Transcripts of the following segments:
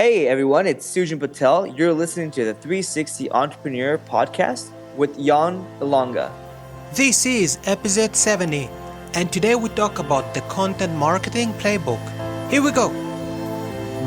Hey everyone, it's Sujan Patel. You're listening to the 360 Entrepreneur Podcast with Yann, ilunga. This is episode 70, and today we talk about the Content Marketing Playbook. Here we go.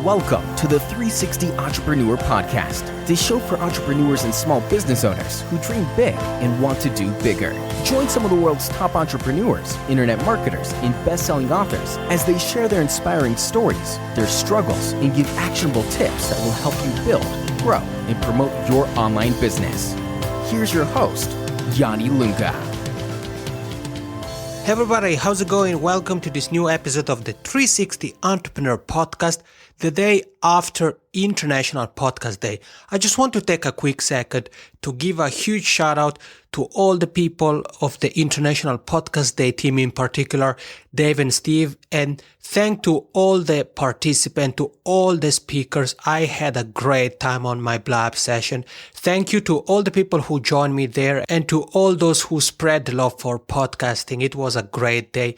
Welcome to the 360 Entrepreneur Podcast, the show for entrepreneurs and small business owners who dream big and want to do bigger. Join some of the world's top entrepreneurs, internet marketers, and best-selling authors as they share their inspiring stories, their struggles, and give actionable tips that will help you build, grow, and promote your online business. Here's your host, Yann ilunga. Hey everybody, how's it going? Welcome to this new episode of the 360 Entrepreneur Podcast, the day after International Podcast Day. I just want to take a quick second to give a huge shout out to all the people of the International Podcast Day team, in particular, Dave and Steve, and thank to all the participants, to all the speakers. I had a great time on my Blab session. Thank you to all the people who joined me there and to all those who spread the love for podcasting. It was a great day.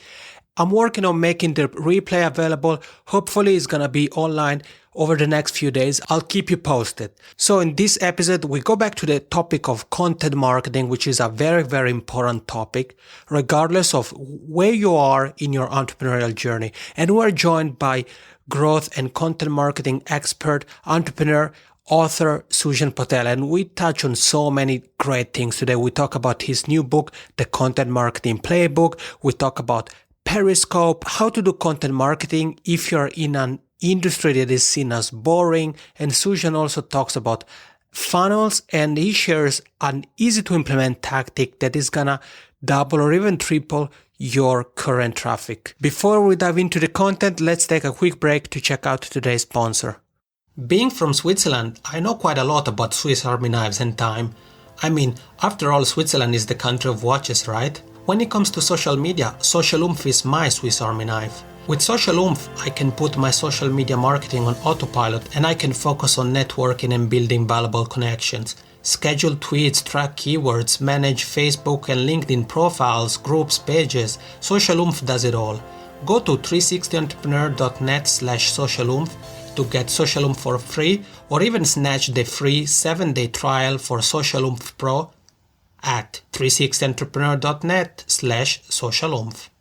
I'm working on making the replay available. Hopefully it's gonna be online over the next few days. I'll keep you posted. So in this episode, we go back to the topic of content marketing, which is a very, very important topic, regardless of where you are in your entrepreneurial journey. And we're joined by growth and content marketing expert, entrepreneur, author Sujan Patel, and we touch on so many great things today. We talk about his new book, The Content Marketing Playbook. We talk about Periscope, how to do content marketing if you're in an industry that is seen as boring. And Sujan also talks about funnels, and he shares an easy to implement tactic that is gonna double or even triple your current traffic. Before we dive into the content, let's take a quick break to check out today's sponsor. Being from Switzerland, I know quite a lot about Swiss Army knives and time. I mean, after all, Switzerland is the country of watches, right? When it comes to social media, Social Oomph is my Swiss Army knife. With Social Oomph, I can put my social media marketing on autopilot and I can focus on networking and building valuable connections. Schedule tweets, track keywords, manage Facebook and LinkedIn profiles, groups, pages. Social Oomph does it all. Go to 360entrepreneur.net/Social Oomph to get Social Oomph for free, or even snatch the free 7-day trial for Social Oomph Pro at 360entrepreneur.net/Social Oomph.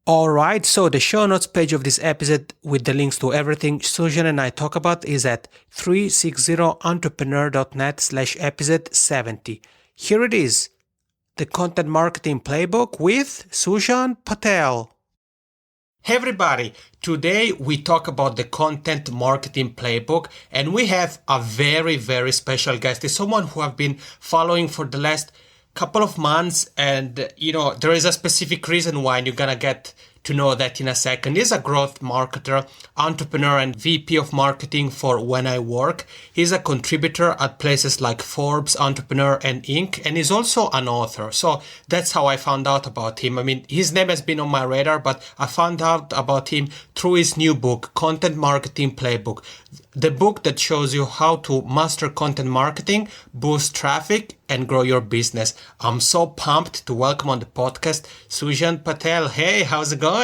Alright, so the show notes page of this episode with the links to everything Sujan and I talk about is at 360entrepreneur.net/episode 70. Here it is, the Content Marketing Playbook with Sujan Patel. Hey everybody, today we talk about the Content Marketing Playbook, and we have a very, very special guest. It's someone who I've been following for the last couple of months, and there is a specific reason why, and you're gonna get to know that in a second. He's a growth marketer, entrepreneur, and VP of marketing for When I Work. He's a contributor at places like Forbes, Entrepreneur, and Inc., and he's also an author. So that's how I found out about him. I mean, his name has been on my radar, but I found out about him through his new book, Content Marketing Playbook. The book that shows you how to master content marketing, boost traffic, and grow your business. I'm so pumped to welcome on the podcast Sujan Patel. Hey, how's it going?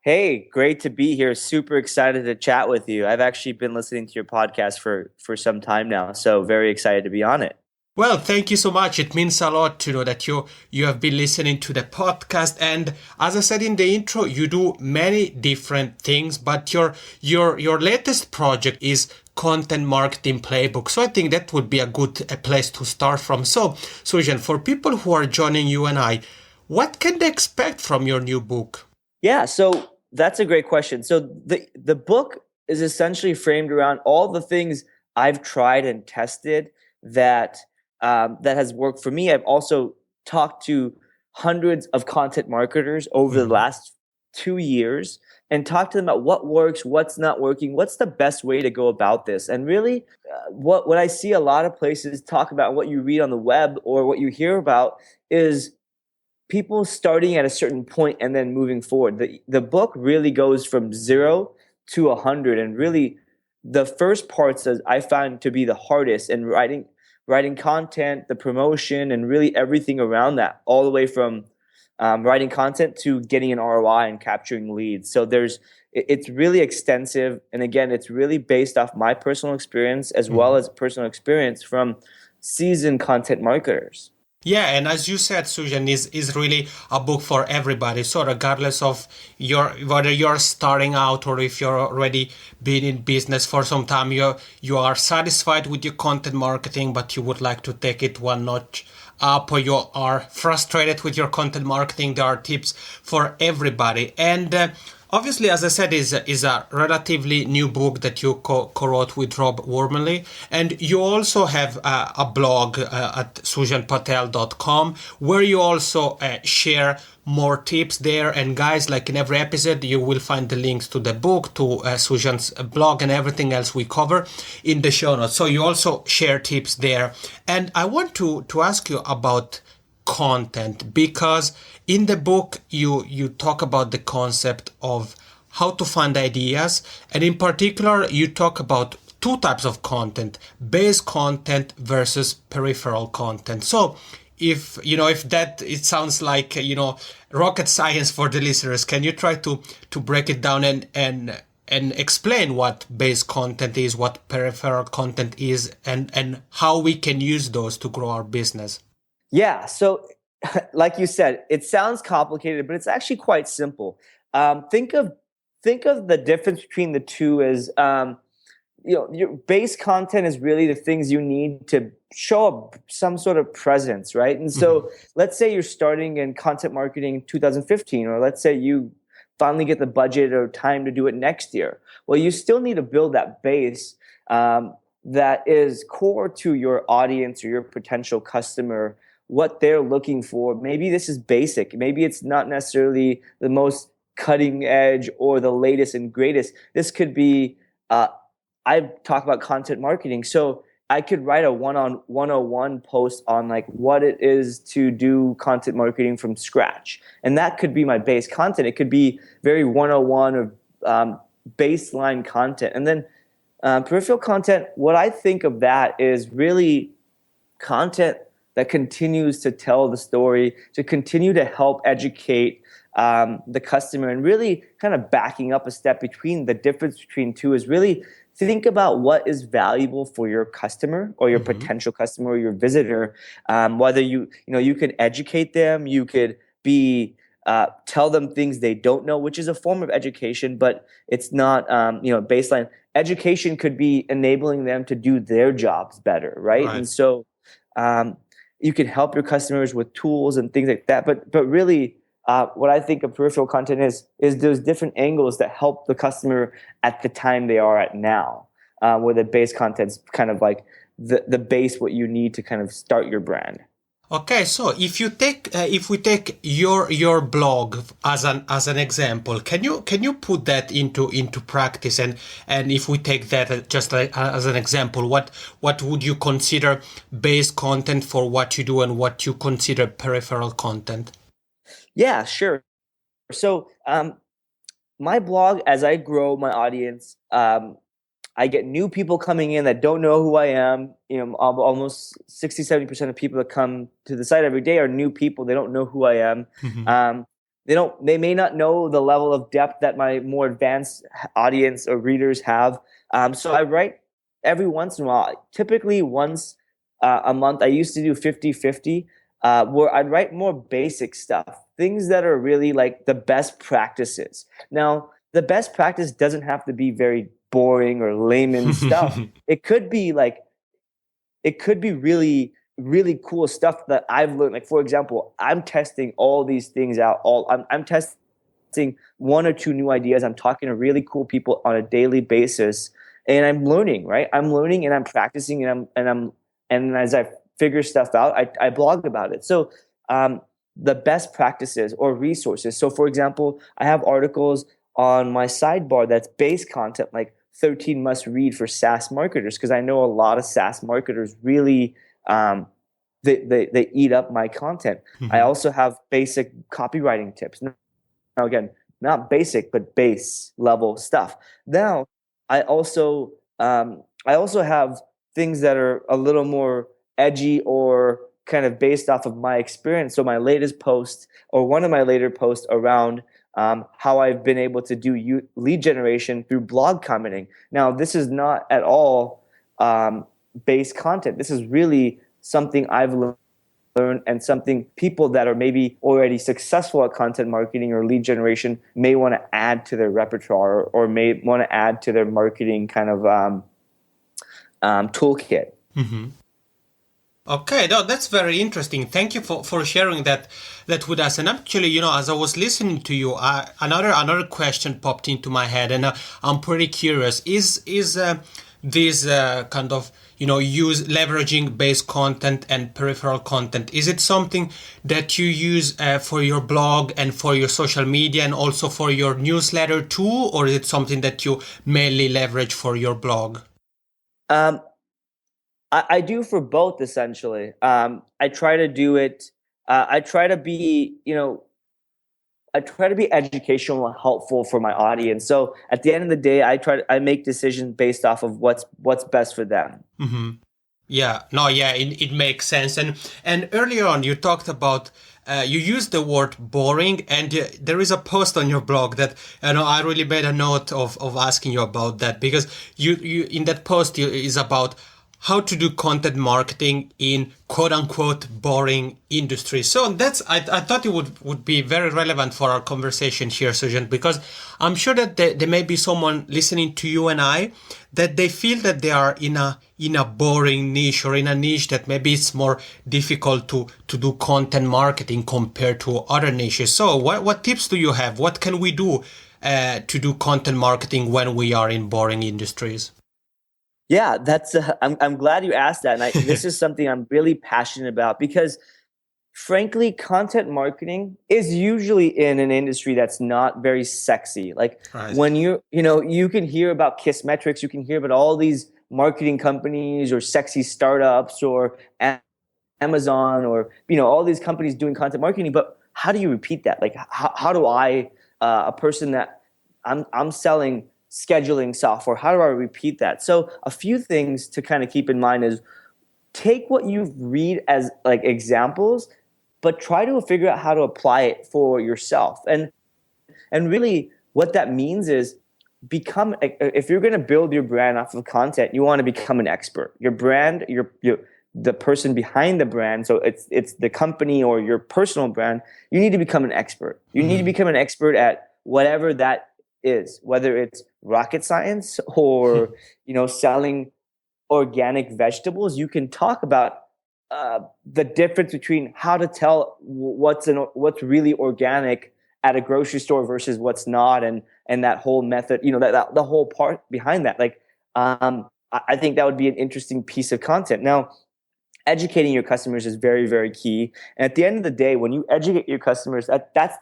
Hey, great to be here. Super excited to chat with you. I've actually been listening to your podcast for some time now, so very excited to be on it. Well, thank you so much. It means a lot to know that you have been listening to the podcast. And as I said in the intro, you do many different things, but your latest project is Content Marketing Playbook. So I think that would be a good place to start from. So, Sujan, for people who are joining you and I, what can they expect from your new book? Yeah, so that's a great question. So the book is essentially framed around all the things I've tried and tested that has worked for me. I've also talked to hundreds of content marketers over the last 2 years and talked to them about what works, what's not working, what's the best way to go about this. And really, what I see a lot of places talk about, what you read on the web or what you hear about, is people starting at a certain point and then moving forward. The book really goes from 0 to 100, and really the first parts that I found to be the hardest, and writing content, the promotion, and really everything around that, all the way from writing content to getting an ROI and capturing leads. So it's really extensive. And again, it's really based off my personal experience as well as personal experience from seasoned content marketers. Yeah, and as you said, Sujan, is really a book for everybody. So regardless of whether you're starting out or if you're already been in business for some time, you are satisfied with your content marketing, but you would like to take it one notch up, or you are frustrated with your content marketing, there are tips for everybody. And obviously, as I said, is a relatively new book that you co-wrote with Rob Wormley. And you also have a blog at sujanpatel.com where you also share more tips there. And guys, like in every episode, you will find the links to the book, to Sujan's blog, and everything else we cover in the show notes. So you also share tips there. And I want to ask you about content, because in the book you talk about the concept of how to find ideas, and in particular you talk about two types of content: base content versus peripheral content. So if that it sounds like rocket science for the listeners, can you try to break it down and explain what base content is, what peripheral content is, and how we can use those to grow our business? Yeah. So like you said, it sounds complicated, but it's actually quite simple. Think of the difference between the two as, your base content is really the things you need to show up some sort of presence, right? And so let's say you're starting in content marketing in 2015, or let's say you finally get the budget or time to do it next year. Well, you still need to build that base that is core to your audience or your potential customer, what they're looking for. Maybe this is basic. Maybe it's not necessarily the most cutting edge or the latest and greatest. This could be, I talk about content marketing. So I could write a 101 post on like what it is to do content marketing from scratch. And that could be my base content. It could be very 101 or baseline content. And then peripheral content, what I think of that is really content that continues to tell the story, to continue to help educate the customer, and really kind of backing up a step between the difference between two is really think about what is valuable for your customer or your potential customer or your visitor. Whether you can educate them, you could tell them things they don't know, which is a form of education, but it's not baseline. Education could be enabling them to do their jobs better, right? And so you can help your customers with tools and things like that. But really, what I think of peripheral content is those different angles that help the customer at the time they are at now, where the base content's kind of like the base, what you need to kind of start your brand. Okay, so if we take your blog as an example, can you put that into practice? And if we take that just as an example, what would you consider base content for what you do, and what you consider peripheral content? Yeah, sure. So my blog, as I grow my audience, I get new people coming in that don't know who I am. Almost 60-70% of people that come to the site every day are new people. They don't know who I am. They may not know the level of depth that my more advanced audience or readers have. So I write every once in a while, typically once a month. I used to do 50-50, where I'd write more basic stuff, things that are really like the best practices. Now, the best practice doesn't have to be very boring or layman stuff. It could be really, really cool stuff that I've learned. Like, for example, I'm testing all these things out. I'm testing one or two new ideas. I'm talking to really cool people on a daily basis, and I'm learning, right? I'm learning and I'm practicing, and as I figure stuff out, I blog about it. So the best practices or resources. So for example, I have articles on my sidebar that's base content, like 13 must read for SaaS marketers, because I know a lot of SaaS marketers really they eat up my content. I also have basic copywriting tips. Now again, not basic, but base level stuff. Now I also have things that are a little more edgy or kind of based off of my experience. So my latest post, or one of my later posts around how I've been able to do lead generation through blog commenting. Now, this is not at all base content. This is really something I've learned, and something people that are maybe already successful at content marketing or lead generation may want to add to their repertoire, or may want to add to their marketing kind of toolkit. Mm-hmm. Okay, no, that's very interesting. Thank you for sharing that with us. And actually, as I was listening to you, another question popped into my head, and I'm pretty curious. Is this kind of use leveraging base content and peripheral content? Is it something that you use for your blog and for your social media, and also for your newsletter too, or is it something that you mainly leverage for your blog? I do for both, essentially. I try to do it. I try to be, educational and helpful for my audience. So at the end of the day, I make decisions based off of what's best for them. Mm-hmm. Yeah, no, yeah, it makes sense. And earlier on, you talked about you used the word boring, and there is a post on your blog that I really made a note of asking you about that, because you in that post is about how to do content marketing in quote unquote boring industry. So I thought it would be very relevant for our conversation here, Sujan, because I'm sure that there may be someone listening to you and I that they feel that they are in a boring niche, or in a niche that maybe it's more difficult to do content marketing compared to other niches. So what tips do you have? What can we do to do content marketing when we are in boring industries? Yeah, I'm glad you asked that. And this is something I'm really passionate about, because frankly, content marketing is usually in an industry that's not very sexy. Like, right. When you can hear about Kissmetrics, you can hear about all these marketing companies or sexy startups or Amazon, or, all these companies doing content marketing. But how do you repeat that? Like, how do I, a person that I'm selling scheduling software, how do I repeat that? So a few things to kind of keep in mind is, take what you read as like examples, but try to figure out how to apply it for yourself. And really what that means is, if you're going to build your brand off of content, you want to become an expert. Your brand, the person behind the brand, so it's the company or your personal brand, you need to become an expert. You need to become an expert at whatever that is, whether it's rocket science or selling organic vegetables. You can talk about the difference between how to tell what's really organic at a grocery store versus what's not, and that whole method, that the whole part behind that. Like, I think that would be an interesting piece of content. Now, educating your customers is very, very key. And at the end of the day, when you educate your customers, that's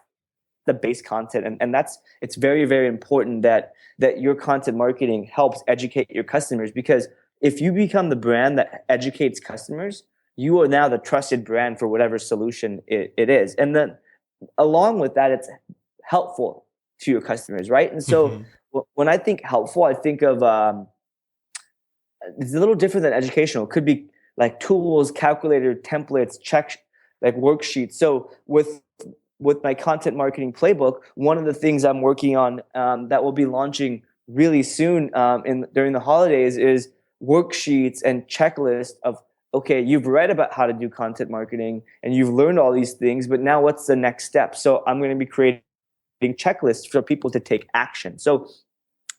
the base content, and it's very, very important that your content marketing helps educate your customers, because if you become the brand that educates customers, you are now the trusted brand for whatever solution it is. And then along with that, it's helpful to your customers, right? And so when I think helpful, I think of it's a little different than educational. It could be like tools, calculator, templates, like worksheets. So with my content marketing playbook, one of the things I'm working on that will be launching really soon during the holidays is worksheets and checklists of, okay, you've read about how to do content marketing and you've learned all these things, but now what's the next step? So I'm going to be creating checklists for people to take action. So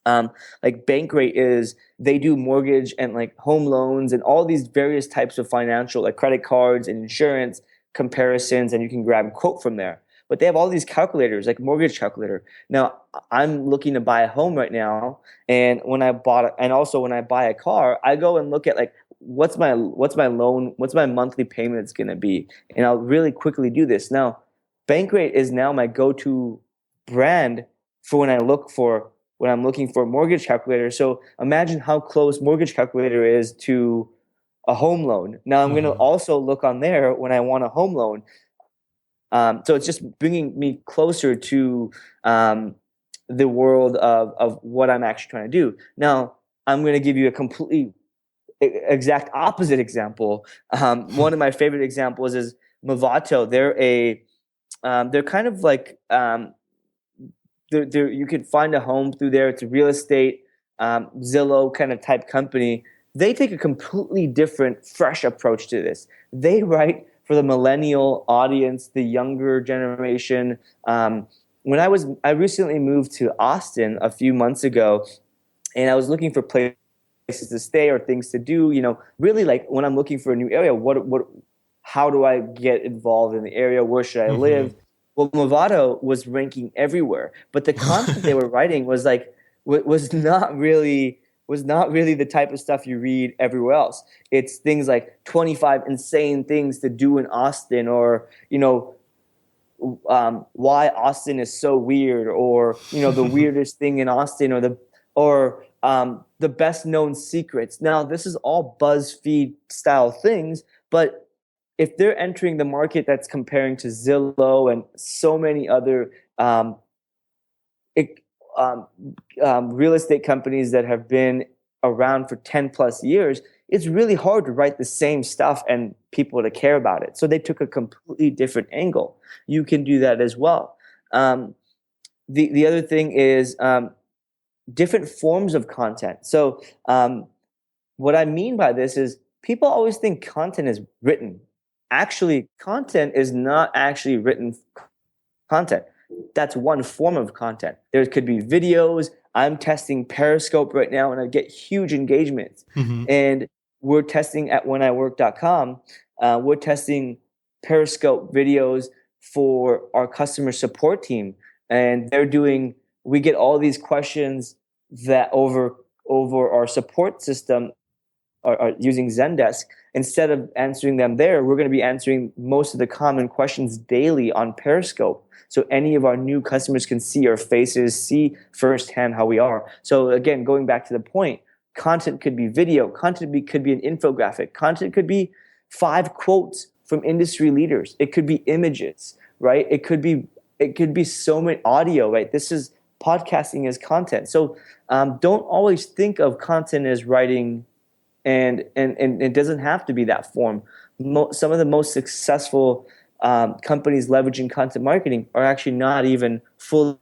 like Bankrate they do mortgage and like home loans and all these various types of financial, like credit cards and insurance comparisons, and you can grab a quote from there. But they have all these calculators, like mortgage calculator. Now, I'm looking to buy a home right now, and when I buy a car, I go and look at like what's my loan, what's my monthly payments going to be, and I'll really quickly do this. Now, Bankrate is now my go-to brand for when I'm looking for a mortgage calculator. So imagine how close mortgage calculator is to a home loan. Now I'm going to also look on there when I want a home loan. So it's just bringing me closer to the world of what I'm actually trying to do. Now, I'm going to give you a completely exact opposite example. One of my favorite examples is Movato. They're kind of like you could find a home through there. It's a real estate Zillow kind of type company. They take a completely different, fresh approach to this. They write for the millennial audience, the younger generation. I recently moved to Austin a few months ago, and I was looking for places to stay or things to do. Really like when I'm looking for a new area, how do I get involved in the area? Where should I live? Well, Movado was ranking everywhere, but the content they were writing was not really the type of stuff you read everywhere else. It's things like 25 insane things to do in Austin, or why Austin is so weird, or the weirdest thing in Austin, or the best known secrets. Now, this is all BuzzFeed style things, but if they're entering the market that's comparing to Zillow and so many other real estate companies that have been around for 10 plus years, it's really hard to write the same stuff and people to care about it. So they took a completely different angle. You can do that as well. The other thing is different forms of content. So what I mean by this is people always think content is written. Actually, content is not actually written content. That's one form of content. There could be videos. I'm testing Periscope right now, and I get huge engagements. And we're testing at wheniwork.com. We're testing Periscope videos for our customer support team, and we get all these questions that over our support system are using Zendesk. Instead of answering them there, we're going to be answering most of the common questions daily on Periscope. So any of our new customers can see our faces, see firsthand how we are. So again, going back to the point, content could be video, content could be an infographic, content could be 5 quotes from industry leaders. It could be images, right? It could be so many audio, right? This is podcasting as content. So don't always think of content as writing, and it doesn't have to be that form. Some of the most successful companies leveraging content marketing are actually not even fully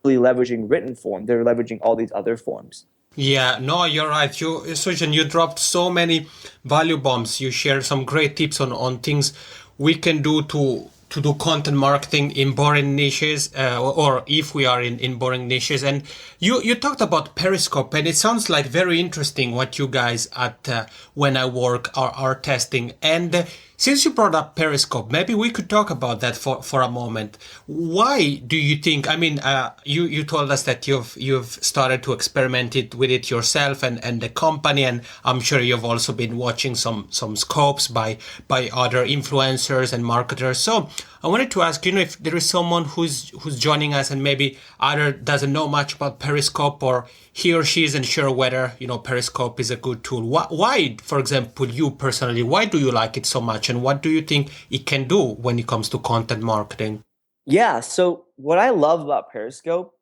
leveraging written form. They're leveraging all these other forms. Yeah, no, you're right. Sujan, you dropped so many value bombs. You shared some great tips on things we can do to do content marketing in boring niches, or if we are in boring niches. And you talked about Periscope, and it sounds like very interesting what you guys at When I Work are testing. And since you brought up Periscope, maybe we could talk about that for a moment. Why do you think? I mean, you told us that you've started to experiment with it yourself and the company, and I'm sure you've also been watching some scopes by other influencers and marketers. So I wanted to ask, if there is someone who's joining us and maybe either doesn't know much about Periscope, or he or she isn't sure whether Periscope is a good tool. Why, for example, you personally, why do you like it so much, and what do you think it can do when it comes to content marketing? Yeah, so what I love about Periscope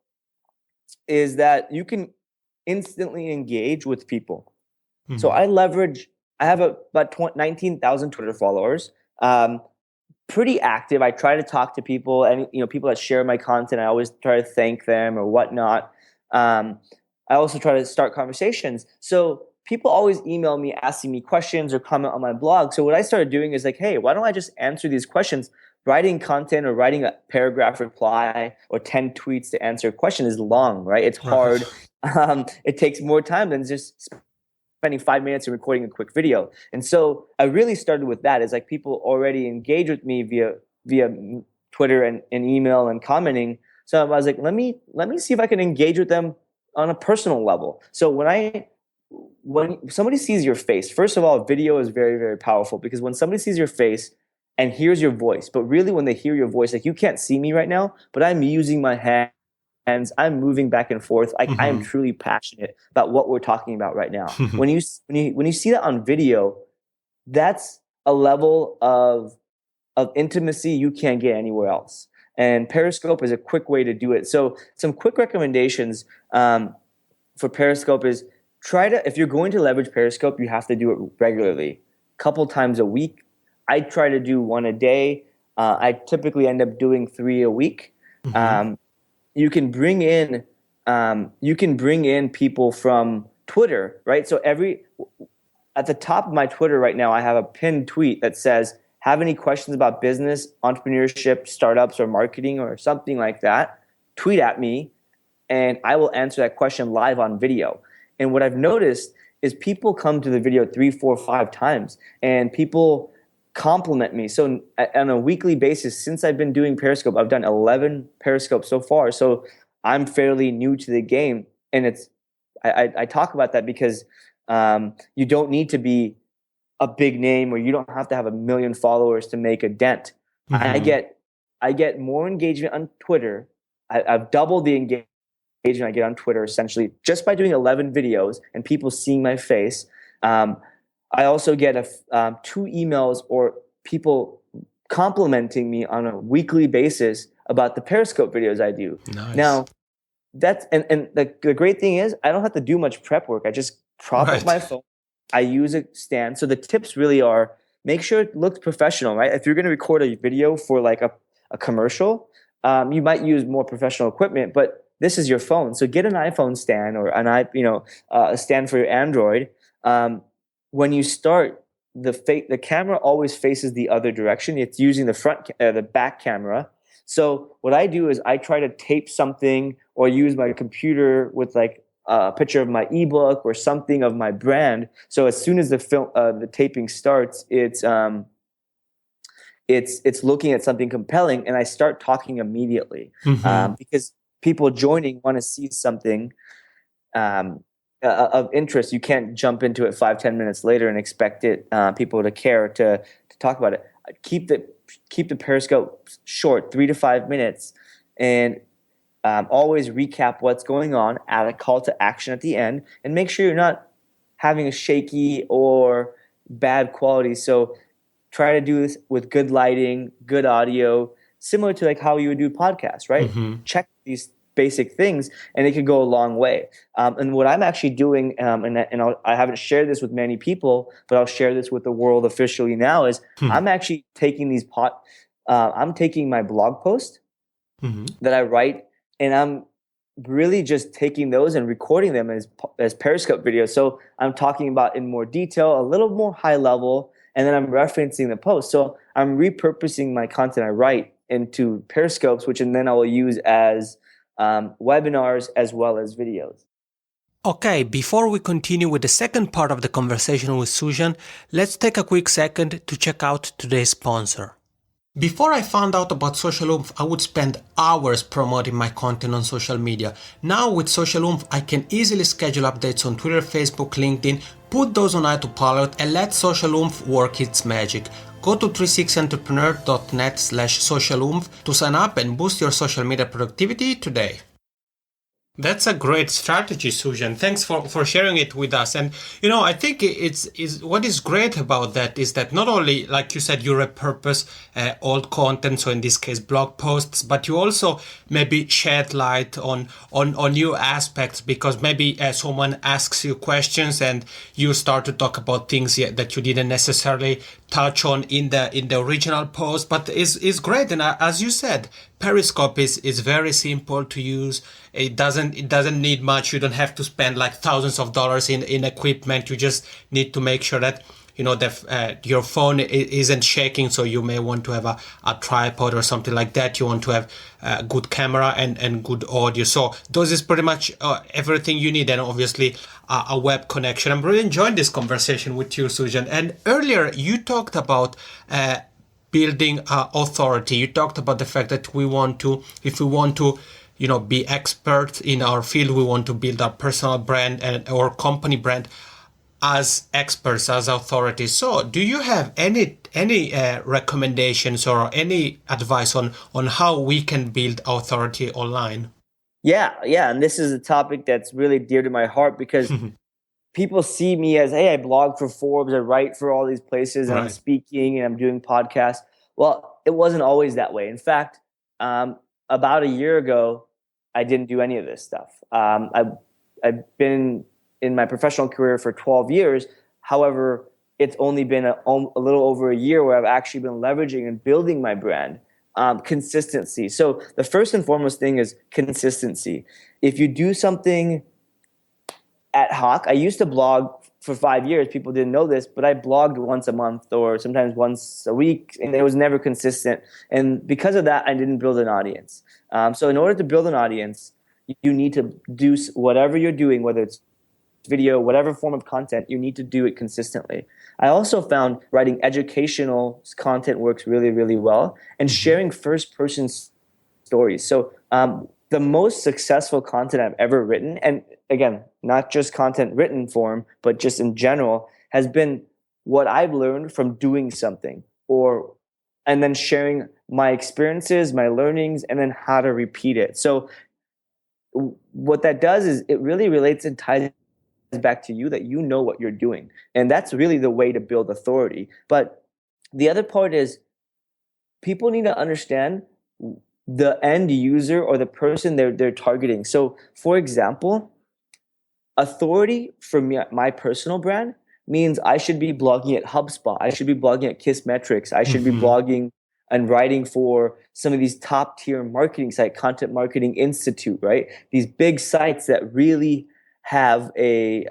is that you can instantly engage with people. So I have about 19,000 Twitter followers. Pretty active. I try to talk to people, and people that share my content, I always try to thank them or whatnot. I also try to start conversations. So people always email me asking me questions or comment on my blog. So what I started doing is like, hey, why don't I just answer these questions? Writing content or writing a paragraph reply or 10 tweets to answer a question is long, right? It's hard. It takes more time than just spending 5 minutes and recording a quick video. And so I really started with that. It's like people already engage with me via Twitter and email and commenting. So I was like, let me see if I can engage with them on a personal level. So when somebody sees your face, first of all, video is very, very powerful, because when somebody sees your face and hears your voice, but really when they hear your voice, like you can't see me right now, but I'm using my hands, I'm moving back and forth. Like I am truly passionate about what we're talking about right now. When you see that on video, that's a level of intimacy you can't get anywhere else. And Periscope is a quick way to do it. So some quick recommendations for Periscope is if you're going to leverage Periscope, you have to do it regularly, a couple times a week. I try to do one a day. I typically end up doing 3 a week. You can bring in people from Twitter, right? So at the top of my Twitter right now, I have a pinned tweet that says, have any questions about business, entrepreneurship, startups, or marketing, or something like that, tweet at me, and I will answer that question live on video. And what I've noticed is people come to the video 3, 4, 5 times, and people compliment me. So on a weekly basis, since I've been doing Periscope, I've done 11 Periscopes so far. So I'm fairly new to the game, and I talk about that because you don't need to be a big name, or you don't have to have 1 million followers to make a dent. I get more engagement on Twitter. I've doubled the engagement I get on Twitter essentially just by doing 11 videos and people seeing my face. I also get 2 emails or people complimenting me on a weekly basis about the Periscope videos I do. Nice. Now, that's and the great thing is I don't have to do much prep work. I just prop up my phone. I use a stand. So the tips really are, make sure it looks professional, right? If you're going to record a video for like a commercial, you might use more professional equipment, but this is your phone. So get an iPhone stand or a stand for your Android. When you start, the camera always faces the other direction. It's using the back camera. So what I do is I try to tape something or use my computer with like a picture of my ebook or something of my brand. So as soon as the taping starts, it's looking at something compelling, and I start talking immediately because people joining want to see something of interest. You can't jump into it 5-10 minutes later and expect people to care to talk about it. Keep the Periscope short, 3 to 5 minutes, and always recap what's going on, add a call to action at the end, and make sure you're not having a shaky or bad quality. So try to do this with good lighting, good audio, similar to like how you would do podcasts, right? Check these basic things, and it could go a long way. And what I'm actually doing, I haven't shared this with many people, but I'll share this with the world officially now, is I'm actually taking I'm taking my blog post that I write, and I'm really just taking those and recording them as Periscope videos. So I'm talking about in more detail, a little more high level, and then I'm referencing the post. So I'm repurposing my content I write into Periscopes, which and then I will use as webinars as well as videos. Okay, before we continue with the second part of the conversation with Sujan, let's take a quick second to check out today's sponsor. Before I found out about Social Oomph, I would spend hours promoting my content on social media. Now with Social Oomph, I can easily schedule updates on Twitter, Facebook, LinkedIn, put those on autopilot, and let Social Oomph work its magic. Go to 360entrepreneur.net/socialoomph to sign up and boost your social media productivity today. That's a great strategy, Sujan. Thanks for sharing it with us. And, I think it's what is great about that is that not only, like you said, you repurpose old content, so in this case, blog posts, but you also maybe shed light on new aspects, because maybe someone asks you questions and you start to talk about things that you didn't necessarily touch on in the original post, but is great. And as you said, Periscope is very simple to use. It doesn't need much. You don't have to spend like thousands of dollars in equipment. You just need to make sure that your phone isn't shaking. So you may want to have a tripod or something like that. You want to have a good camera and good audio. So those is pretty much everything you need, and obviously a web connection. I'm really enjoying this conversation with you, Sujan. And earlier you talked about building authority. You talked about the fact that if we want to, be experts in our field, we want to build our personal brand and our company brand as experts, as authorities. So do you have any recommendations or any advice on how we can build authority online? Yeah. And this is a topic that's really dear to my heart because people see me as, hey, I blog for Forbes, I write for all these places, and I'm speaking and I'm doing podcasts. Well, it wasn't always that way. In fact, about a year ago, I didn't do any of this stuff. I've been in my professional career for 12 years. However, it's only been a little over a year where I've actually been leveraging and building my brand. Consistency. So the first and foremost thing is consistency. If you do something ad hoc, I used to blog for 5 years. People didn't know this, but I blogged once a month or sometimes once a week, and it was never consistent. And because of that, I didn't build an audience. So in order to build an audience, you need to do whatever you're doing, whether it's video, whatever form of content, you need to do it consistently. I also found writing educational content works really, really well, and sharing first-person stories. So the most successful content I've ever written, and again, not just content written form, but just in general, has been what I've learned from doing something, and then sharing my experiences, my learnings, and then how to repeat it. So what that does is it really relates and ties back to you, that you know what you're doing. And that's really the way to build authority. But the other part is people need to understand the end user or the person they're targeting. So for example, authority for me, my personal brand, means I should be blogging at HubSpot. I should be blogging at Kissmetrics. I should be blogging and writing for some of these top tier marketing sites, Content Marketing Institute, right? These big sites that really have a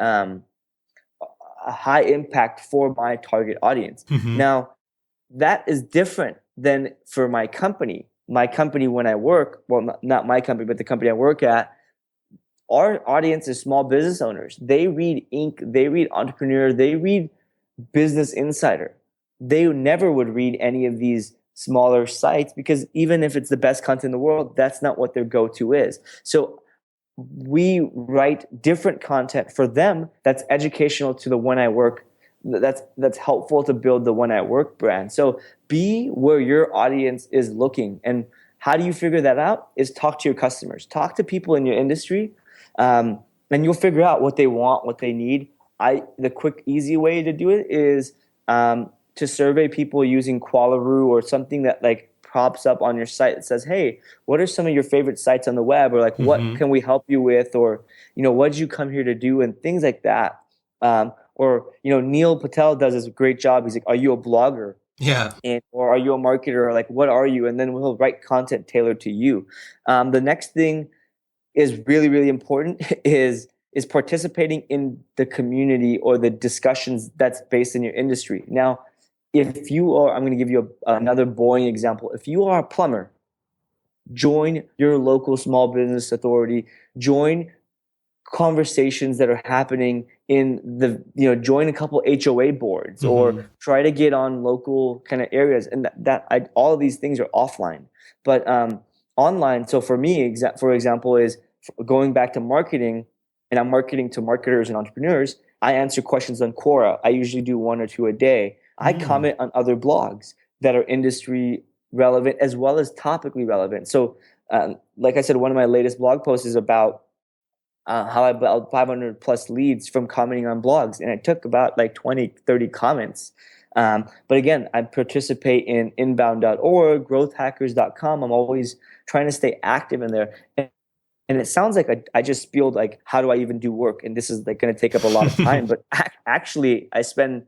high impact for my target audience. Now, that is different than for my company. My company, when I work, well, not my company, but the company I work at, our audience is small business owners. They read Inc., they read Entrepreneur, they read Business Insider. They never would read any of these smaller sites, because even if it's the best content in the world, that's not what their go-to is. So we write different content for them that's educational to the When I Work, that's helpful to build the When I Work brand. So be where your audience is looking. And how do you figure that out? Is talk to your customers, talk to people in your industry, and you'll figure out what they want, what they need. The quick, easy way to do it is to survey people using Qualaroo or something that like pops up on your site that says, hey, what are some of your favorite sites on the web? Or like, what can we help you with? Or, what did you come here to do? And things like that. Or, Neil Patel does this great job. He's like, are you a blogger? Yeah. Or are you a marketer? Like, what are you? And then we'll write content tailored to you. The next thing is really, really important is participating in the community or the discussions that's based in your industry. Now, if you are, I'm going to give you another boring example. If you are a plumber, join your local small business authority, join conversations that are happening in join a couple HOA boards, or try to get on local kind of areas. And all of these things are offline, but online. So for me, for example, is going back to marketing, and I'm marketing to marketers and entrepreneurs. I answer questions on Quora. I usually do 1 or 2 a day. I comment on other blogs that are industry relevant as well as topically relevant. So like I said, one of my latest blog posts is about how I built 500 plus leads from commenting on blogs. And it took about like 20, 30 comments. But again, I participate in inbound.org, growthhackers.com. I'm always trying to stay active in there. And it sounds like I just spilled like, how do I even do work? And this is like going to take up a lot of time. But actually, I spend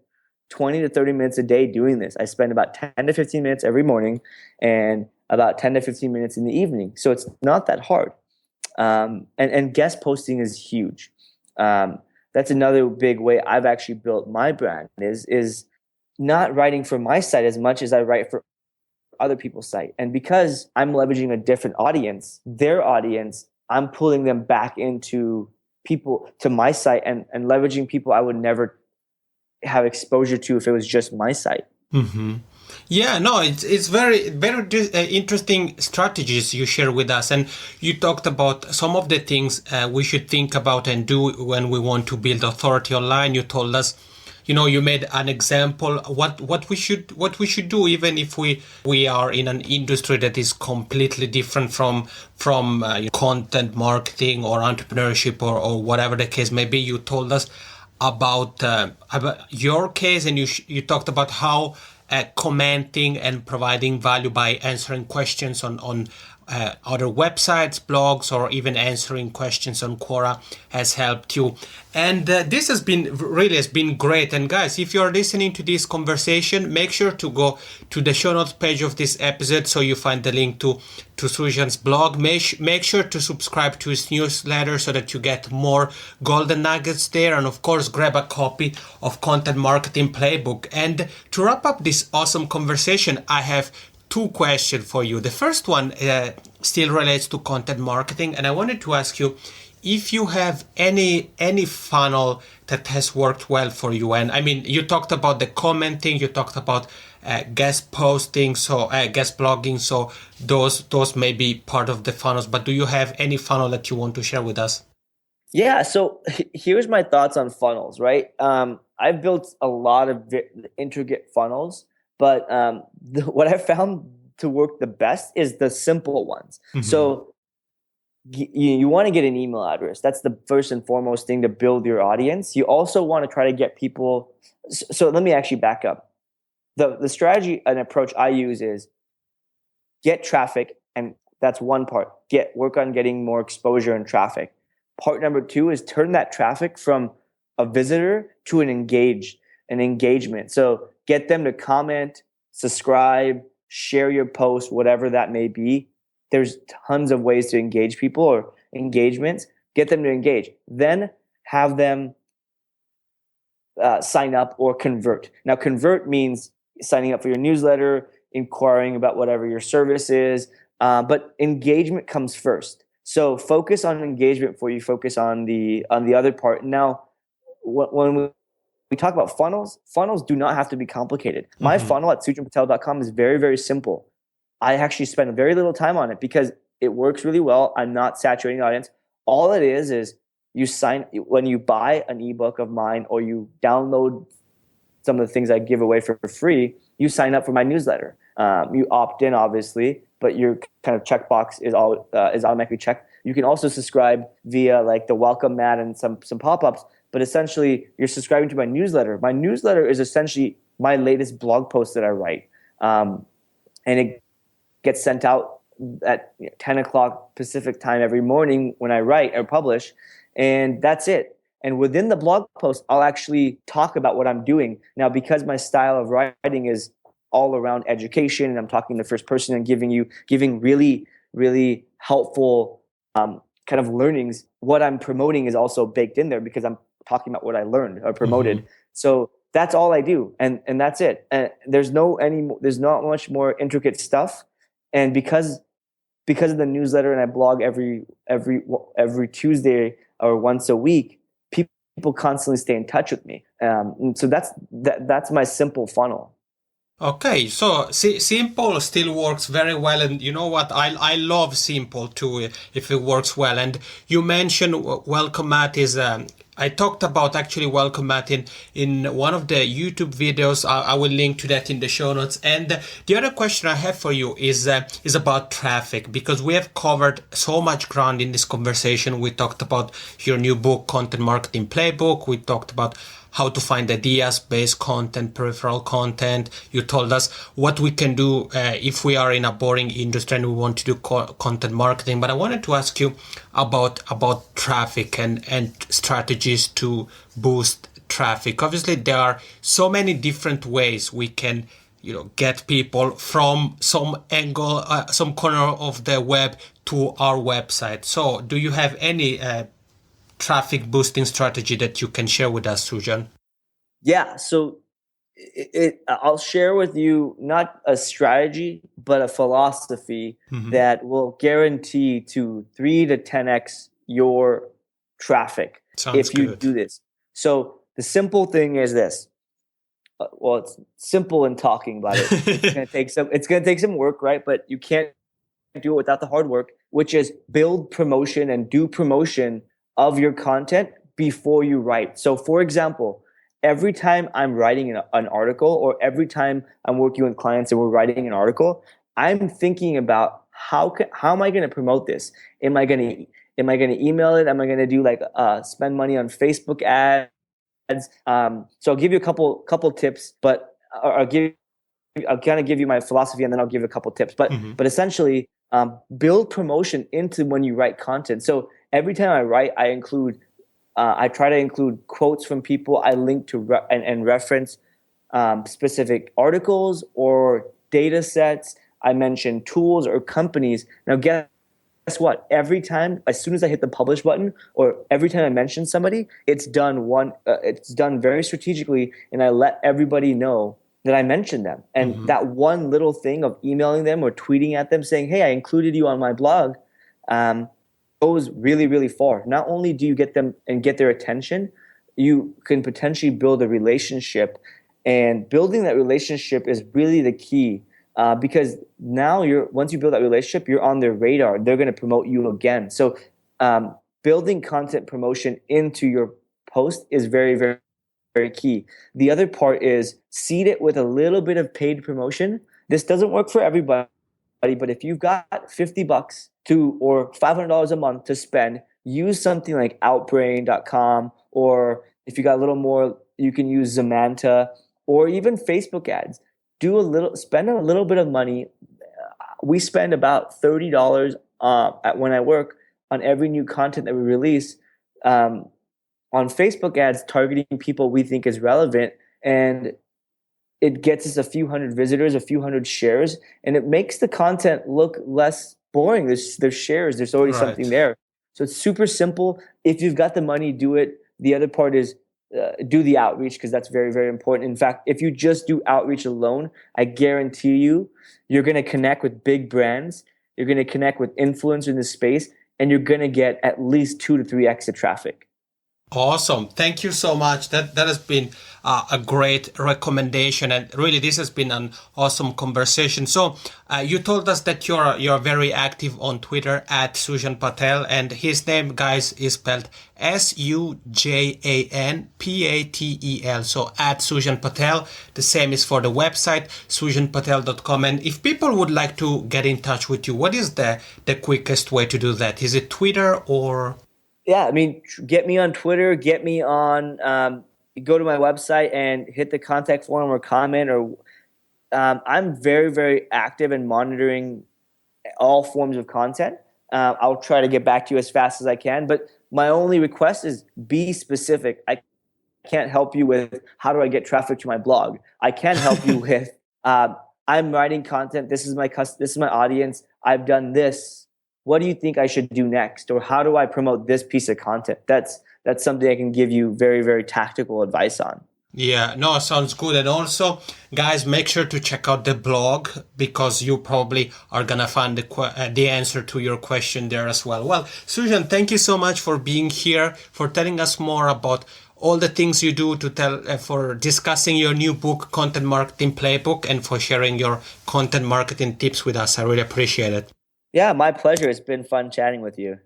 20 to 30 minutes a day doing this. I spend about 10 to 15 minutes every morning and about 10 to 15 minutes in the evening. So it's not that hard. And guest posting is huge. That's another big way I've actually built my brand is not writing for my site as much as I write for other people's site. And because I'm leveraging a different audience, their audience, I'm pulling them back into my site and leveraging people I would never have exposure to if it was just my site. Yeah, no, it's very, very interesting strategies you share with us. And you talked about some of the things we should think about and do when we want to build authority online. You told us, you made an example what we should do, even if we are in an industry that is completely different from content marketing or entrepreneurship or whatever the case may be. You told us about your case, and you talked about how commenting and providing value by answering questions on other websites, blogs, or even answering questions on Quora has helped you. And this has been great. And guys, if you're listening to this conversation, make sure to go to the show notes page of this episode so you find the link to Sujan's blog. Make sure to subscribe to his newsletter so that you get more golden nuggets there. And of course, grab a copy of Content Marketing Playbook. And to wrap up this awesome conversation, I have two questions for you. The first one still relates to content marketing. And I wanted to ask you if you have any funnel that has worked well for you. And I mean, you talked about the commenting, you talked about guest posting, so guest blogging, so those may be part of the funnels, but do you have any funnel that you want to share with us? Yeah, so here's my thoughts on funnels, right? I've built a lot of intricate funnels, but what I found to work the best is the simple ones. Mm-hmm. So you want to get an email address. That's the first and foremost thing to build your audience. You also want to try to get people. So let me actually back up. The strategy and approach I use is get traffic, and that's one part. Work on getting more exposure and traffic. Part number two is turn that traffic from a visitor to an engagement. So get them to comment, subscribe, share your post, whatever that may be. There's tons of ways to engage people or engagements. Get them to engage. Then have them sign up or convert. Now, convert means signing up for your newsletter, inquiring about whatever your service is, but engagement comes first. So focus on engagement before you focus on the other part. Now, when we talk about funnels do not have to be complicated. Mm-hmm. My funnel at sujanpatel.com is very, very simple. I actually spend very little time on it because it works really well. I'm not saturating the audience. All it is when you buy an ebook of mine or you download some of the things I give away for free, you sign up for my newsletter. You opt in, obviously, but your kind of checkbox is automatically checked. You can also subscribe via like the welcome mat and some pop-ups, but essentially you're subscribing to my newsletter. My newsletter is essentially my latest blog post that I write. And it gets sent out at 10 o'clock Pacific time every morning when I write or publish, and that's it. And within the blog post, I'll actually talk about what I'm doing. Now, because my style of writing is all around education, and I'm talking in the first person and giving really, really helpful kind of learnings, what I'm promoting is also baked in there because I'm talking about what I learned or promoted. Mm-hmm. So that's all I do, and that's it. And there's not much more intricate stuff. And because of the newsletter and I blog every Tuesday or once a week, people constantly stay in touch with me. And so that's my simple funnel. Okay, so simple still works very well, and you know what? I love simple too if it works well. And you mentioned welcome mat is. I talked about actually welcome mat in one of the YouTube videos. I will link to that in the show notes. And the other question I have for you is about traffic, because we have covered so much ground in this conversation. We talked about your new book, Content Marketing Playbook. We talked about how to find ideas, based content, peripheral content. You told us what we can do if we are in a boring industry and we want to do content marketing. But I wanted to ask you about traffic and strategies to boost traffic. Obviously, there are so many different ways we can get people from some angle, some corner of the web to our website. So do you have any traffic boosting strategy that you can share with us, Sujan? Yeah, so I'll share with you not a strategy, but a philosophy that will guarantee to 3 to 10x your traffic if you do this. So the simple thing is this. Well, it's simple in talking about it. It's going to take some work, right? But you can't do it without the hard work, which is build promotion and do promotion of your content before you write. So for example, every time I'm writing an article or every time I'm working with clients and we're writing an article, I'm thinking about how am I going to promote this? Am I going to email it? Am I going to do like spend money on Facebook ads? So I'll give you a couple tips, but I'll give I'll kind of give you my philosophy, and then I'll give a couple tips. But essentially, build promotion into when you write content. So every time I write, I try to include quotes from people. I link to and reference specific articles or data sets. I mention tools or companies. Now, guess what? Every time, as soon as I hit the publish button, or every time I mention somebody, it's done very strategically, and I let everybody know that I mentioned them. And that one little thing of emailing them or tweeting at them saying, "Hey, I included you on my blog," goes really, really far. Not only do you get them and get their attention, you can potentially build a relationship, and building that relationship is really the key. Because now once you build that relationship, you're on their radar. They're going to promote you again. So building content promotion into your post is very, very, very key. The other part is seed it with a little bit of paid promotion. This doesn't work for everybody, but if you've got $50 or $500 a month to spend, use something like Outbrain.com, or if you got a little more, you can use Zamanta or even Facebook ads. Spend a little bit of money. We spend about $30 when I work on every new content that we release on Facebook ads, targeting people we think is relevant, and it gets us a few hundred visitors, a few hundred shares, and it makes the content look less boring. There's shares, there's already something there. So it's super simple. If you've got the money, do it. The other part is do the outreach, because that's very, very important. In fact, if you just do outreach alone, I guarantee you're going to connect with big brands, you're going to connect with influencers in the space, and you're going to get at least 2 to 3x the traffic. Awesome. Thank you so much. That has been a great recommendation, and really this has been an awesome conversation. So you told us that you're very active on Twitter at Sujan Patel, and his name, guys, is spelled SujanPatel. So at Sujan Patel. The same is for the website, sujanpatel.com. And if people would like to get in touch with you, what is the quickest way to do that? Is it Twitter or? Yeah, I mean, get me on Twitter, get me on, go to my website and hit the contact form or comment, or I'm very, very active in monitoring all forms of content. I'll try to get back to you as fast as I can, but my only request is be specific. I can't help you with how do I get traffic to my blog. I can help you with I'm writing content. This is my audience. I've done this. What do you think I should do next? Or how do I promote this piece of content? That's something I can give you very, very tactical advice on. Yeah, no, sounds good. And also, guys, make sure to check out the blog, because you probably are going to find the answer to your question there as well. Well, Sujan, thank you so much for being here, for telling us more about all the things you do, for discussing your new book, Content Marketing Playbook, and for sharing your content marketing tips with us. I really appreciate it. Yeah, my pleasure. It's been fun chatting with you.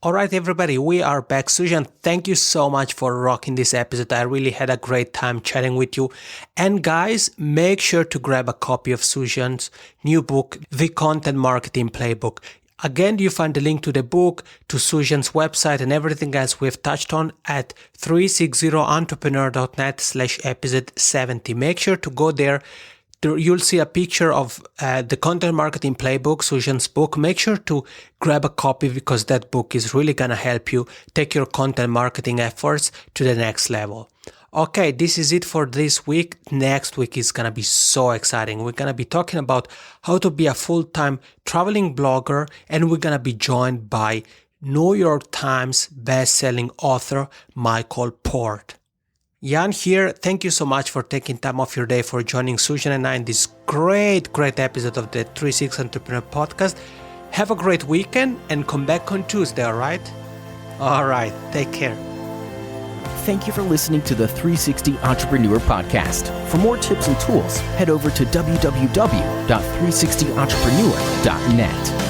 All right, everybody, we are back. Sujan, thank you so much for rocking this episode. I really had a great time chatting with you. And guys, make sure to grab a copy of Sujan's new book, The Content Marketing Playbook. Again, you find the link to the book, to Sujan's website, and everything else we've touched on at 360entrepreneur.net/episode 70. Make sure to go there. You'll see a picture of the Content Marketing Playbook, Sujan's book. Make sure to grab a copy, because that book is really going to help you take your content marketing efforts to the next level. Okay, this is it for this week. Next week is going to be so exciting. We're going to be talking about how to be a full-time traveling blogger, and we're going to be joined by New York Times best-selling author Michael Port. Yann here. Thank you so much for taking time off your day for joining Sujan and I in this great episode of the 360 Entrepreneur Podcast. Have a great weekend and come back on Tuesday, all right? All right, take care. Thank you for listening to the 360 Entrepreneur Podcast. For more tips and tools, head over to www.360entrepreneur.net.